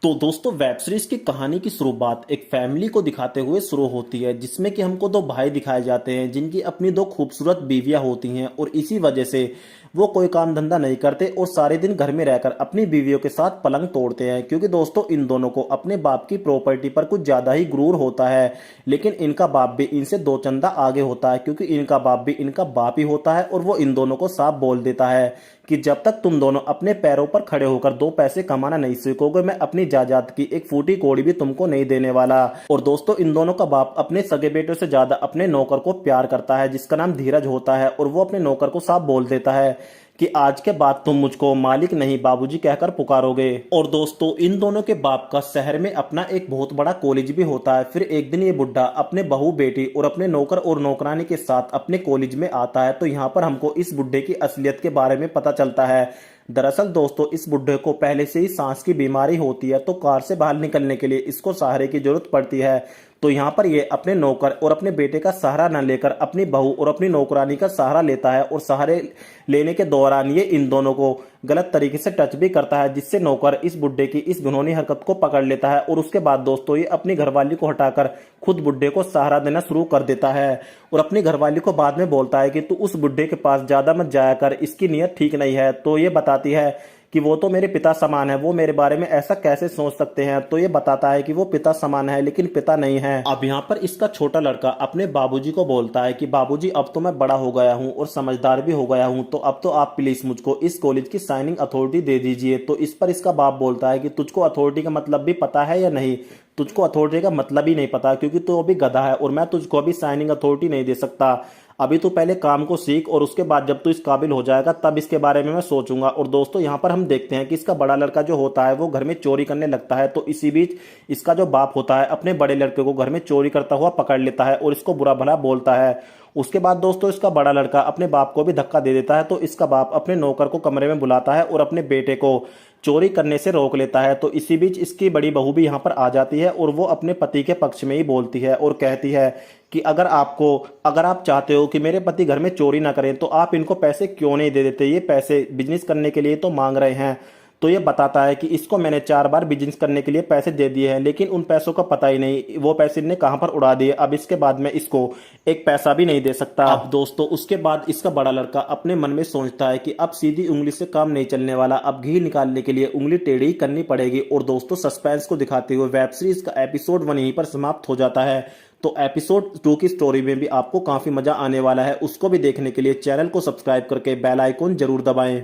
तो दोस्तों web series की कहानी की शुरुआत एक फैमिली को दिखाते हुए शुरू होती है, जिसमें कि हमको दो भाई दिखाए जाते हैं जिनकी अपनी दो खूबसूरत बीवियां होती हैं और इसी वजह से वो कोई काम धंधा नहीं करते और सारे दिन घर में रहकर अपनी बीवियों के साथ पलंग तोड़ते हैं। क्योंकि दोस्तों इन दोनों को अपने बाप की प्रॉपर्टी पर कुछ ज्यादा ही गुरूर होता है। लेकिन इनका बाप भी इनसे दो चंदा आगे होता है, क्योंकि इनका बाप भी इनका बाप ही होता है और वो इन दोनों को साफ बोल देता है कि जब तक तुम दोनों अपने पैरों पर खड़े होकर दो पैसे कमाना नहीं सीखोगे, मैं अपनी जायदाद की एक फूटी कौड़ी भी तुमको नहीं देने वाला। और दोस्तों इन दोनों का बाप अपने सगे बेटे से ज्यादा अपने नौकर को प्यार करता है, जिसका नाम धीरज होता है, और वो अपने नौकर को साफ बोल देता है कि आज के बाद तुम मुझको मालिक नहीं बाबूजी कहकर पुकारोगे। और दोस्तों इन दोनों के बाप का शहर में अपना एक बहुत बड़ा कॉलेज भी होता है। फिर एक दिन ये बुढ़ा अपने बहू बेटी और अपने नौकर और नौकरानी के साथ अपने कॉलेज में आता है। तो यहाँ पर हमको इस बुढ़े की असलियत के बारे में पता चलता है। दरअसल दोस्तों इस बुढ़े को पहले से ही सांस की बीमारी होती है, तो कार से बाहर निकलने के लिए इसको सहारे की जरूरत पड़ती है। तो यहाँ पर ये अपने नौकर और अपने बेटे का सहारा न लेकर अपनी बहू और अपनी नौकरानी का सहारा लेता है, और सहारे लेने के दौरान ये इन दोनों को गलत तरीके से टच भी करता है, जिससे नौकर इस बुढ़े की इस घिनौनी हरकत को पकड़ लेता है। और उसके बाद दोस्तों ये अपनी घरवाली को हटाकर खुद बुढ़े को सहारा देना शुरू कर देता है, और अपनी घरवाली को बाद में बोलता है कि तू उस बुढ़े के पास ज्यादा मत जाया कर, इसकी नीयत ठीक नहीं है। तो ये बताती है कि वो तो मेरे पिता समान है, वो मेरे बारे में ऐसा कैसे सोच सकते हैं। तो ये बताता है कि वो पिता समान है लेकिन पिता नहीं है। अब यहाँ पर इसका छोटा लड़का अपने बाबूजी को बोलता है कि बाबूजी अब तो मैं बड़ा हो गया हूँ और समझदार भी हो गया हूँ, तो अब तो आप प्लीज मुझको इस कॉलेज की साइनिंग अथॉरिटी दे दीजिए। तो इस पर इसका बाप बोलता है कि तुझको अथॉरिटी का मतलब भी पता है या नहीं? तुझको अथॉरिटी का मतलब ही नहीं पता, क्योंकि तू अभी गधा है और मैं तुझको अभी साइनिंग अथॉरिटी नहीं दे सकता। अभी तू पहले काम को सीख और उसके बाद जब तू इस काबिल हो जाएगा तब इसके बारे में मैं सोचूंगा। और दोस्तों यहाँ पर हम देखते हैं कि इसका बड़ा लड़का जो होता है वो घर में चोरी करने लगता है। तो इसी बीच इसका जो बाप होता है अपने बड़े लड़के को घर में चोरी करता हुआ पकड़ लेता है और इसको बुरा भला बोलता है। उसके बाद दोस्तों इसका बड़ा लड़का अपने बाप को भी धक्का दे देता है। तो इसका बाप अपने नौकर को कमरे में बुलाता है और अपने बेटे को चोरी करने से रोक लेता है। तो इसी बीच इसकी बड़ी बहू भी यहाँ पर आ जाती है और वो अपने पति के पक्ष में ही बोलती है और कहती है कि अगर आप चाहते हो कि मेरे पति घर में चोरी ना करें तो आप इनको पैसे क्यों नहीं दे देते? ये पैसे बिजनेस करने के लिए तो मांग रहे हैं। तो ये बताता है कि इसको मैंने 4 बार बिजनेस करने के लिए पैसे दे दिए हैं, लेकिन उन पैसों का पता ही नहीं वो पैसे इनने कहां पर उड़ा दिए। अब इसके बाद मैं इसको एक पैसा भी नहीं दे सकता। अब दोस्तों उसके बाद इसका बड़ा लड़का अपने मन में सोचता है कि अब सीधी उंगली से काम नहीं चलने वाला, अब घी निकालने के लिए उंगली टेढ़ी करनी पड़ेगी। और दोस्तों सस्पेंस को दिखाते हुए वेब सीरीज का एपिसोड 1 यहीं पर समाप्त हो जाता है। तो एपिसोड 2 की स्टोरी में भी आपको काफी मजा आने वाला है। उसको भी देखने के लिए चैनल को सब्सक्राइब करके बेल आइकॉन जरूर दबाएं।